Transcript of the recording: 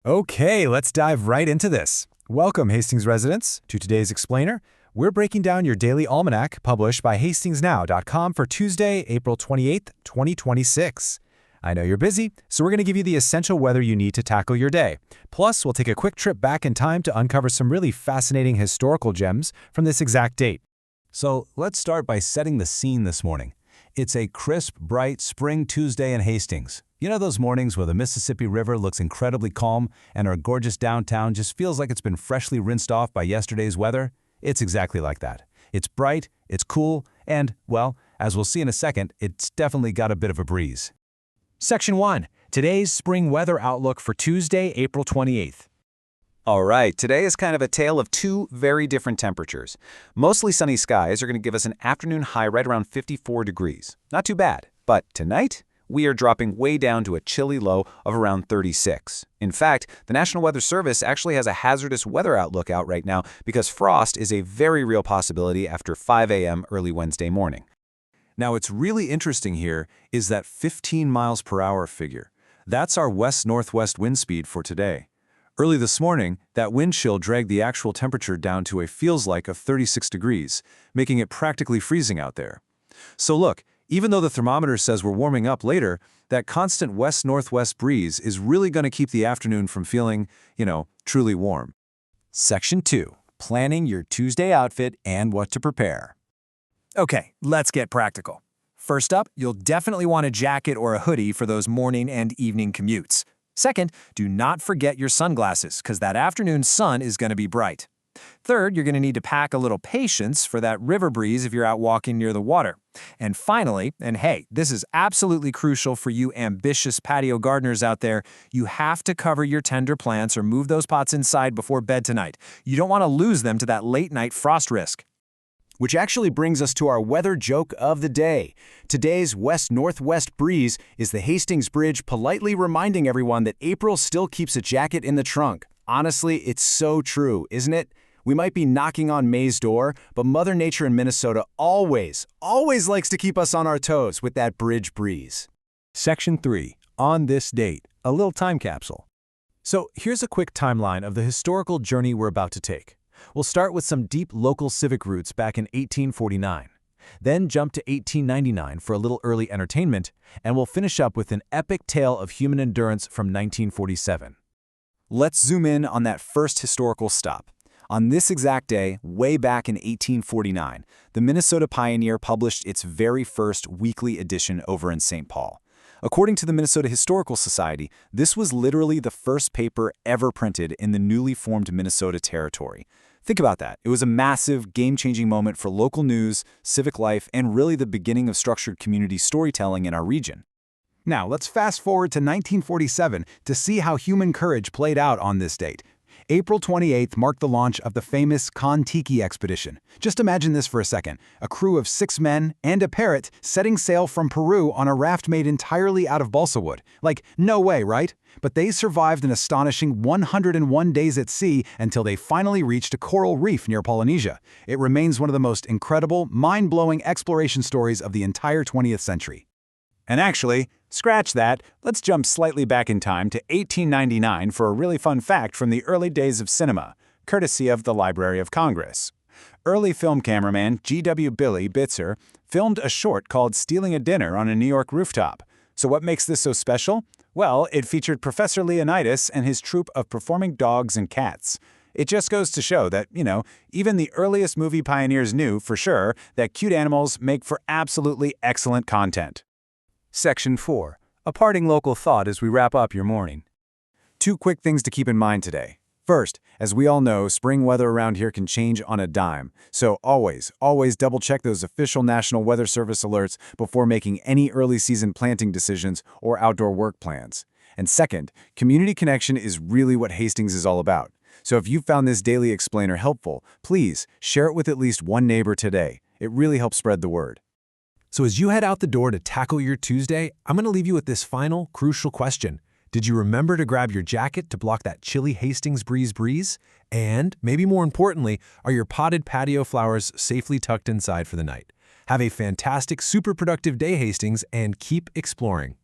Okay, let's dive right into this. Welcome, Hastings residents, to today's Explainer. We're breaking down your daily almanac published by HastingsNow.com for Tuesday, April 28th, 2026. I know you're busy, so we're going to give you the essential weather you need to tackle your day. Plus, we'll take a quick trip back in time to uncover some really fascinating historical gems from this exact date. So let's start by setting the scene this morning. It's a crisp, bright spring Tuesday in Hastings. You know those mornings where the Mississippi River looks incredibly calm and our gorgeous downtown just feels like it's been freshly rinsed off by yesterday's weather? It's exactly like that. It's bright, it's cool, and, well, as we'll see in a second, it's definitely got a bit of a breeze. Section 1. Today's spring weather outlook for Tuesday, April 28th. All right, today is kind of a tale of two very different temperatures. Mostly sunny skies are going to give us an afternoon high right around 54 degrees. Not too bad. But tonight, we are dropping way down to a chilly low of around 36. In fact, the National Weather Service actually has a hazardous weather outlook out right now because frost is a very real possibility after 5 a.m. early Wednesday morning. Now, what's really interesting here is that 15 miles per hour figure. That's our west-northwest wind speed for today. Early this morning, that wind chill dragged the actual temperature down to a feels-like of 36 degrees, making it practically freezing out there. So look, even though the thermometer says we're warming up later, that constant west-northwest breeze is really going to keep the afternoon from feeling, truly warm. Section 2. Planning your Tuesday outfit and what to prepare. Okay, let's get practical. First up, you'll definitely want a jacket or a hoodie for those morning and evening commutes. Second, do not forget your sunglasses, because that afternoon sun is going to be bright. Third, you're going to need to pack a little patience for that river breeze if you're out walking near the water. And finally, and hey, this is absolutely crucial for you ambitious patio gardeners out there, you have to cover your tender plants or move those pots inside before bed tonight. You don't want to lose them to that late-night frost risk. Which actually brings us to our weather joke of the day. Today's west-northwest breeze is the Hastings Bridge politely reminding everyone that April still keeps a jacket in the trunk. Honestly, it's so true, isn't it? We might be knocking on May's door, but Mother Nature in Minnesota always likes to keep us on our toes with that bridge breeze. Section 3. On this date, a little time capsule. So here's a quick timeline of the historical journey we're about to take. We'll start with some deep local civic roots back in 1849, then jump to 1899 for a little early entertainment, and we'll finish up with an epic tale of human endurance from 1947. Let's zoom in on that first historical stop. On this exact day, way back in 1849, the Minnesota Pioneer published its very first weekly edition over in St. Paul. According to the Minnesota Historical Society, this was literally the first paper ever printed in the newly formed Minnesota Territory. Think about that. It was a massive, game-changing moment for local news, civic life, and really the beginning of structured community storytelling in our region. Now, let's fast forward to 1947 to see how human courage played out on this date. April 28th marked the launch of the famous Kon-Tiki expedition. Just imagine this for a second. A crew of 6 men and a parrot setting sail from Peru on a raft made entirely out of balsa wood. Like, no way, right? But they survived an astonishing 101 days at sea until they finally reached a coral reef near Polynesia. It remains one of the most incredible, mind-blowing exploration stories of the entire 20th century. And actually, scratch that, let's jump slightly back in time to 1899 for a really fun fact from the early days of cinema, courtesy of the Library of Congress. Early film cameraman G.W. Billy Bitzer filmed a short called Stealing a Dinner on a New York Rooftop. So what makes this so special? Well, it featured Professor Leonidas and his troupe of performing dogs and cats. It just goes to show that, even the earliest movie pioneers knew, for sure, that cute animals make for absolutely excellent content. Section 4. A parting local thought as we wrap up your morning. 2 quick things to keep in mind today. First, as we all know, spring weather around here can change on a dime. So always double-check those official National Weather Service alerts before making any early season planting decisions or outdoor work plans. And second, community connection is really what Hastings is all about. So if you found this daily explainer helpful, please share it with at least one neighbor today. It really helps spread the word. So as you head out the door to tackle your Tuesday, I'm going to leave you with this final, crucial question. Did you remember to grab your jacket to block that chilly Hastings breeze? And, maybe more importantly, are your potted patio flowers safely tucked inside for the night? Have a fantastic, super productive day, Hastings, and keep exploring.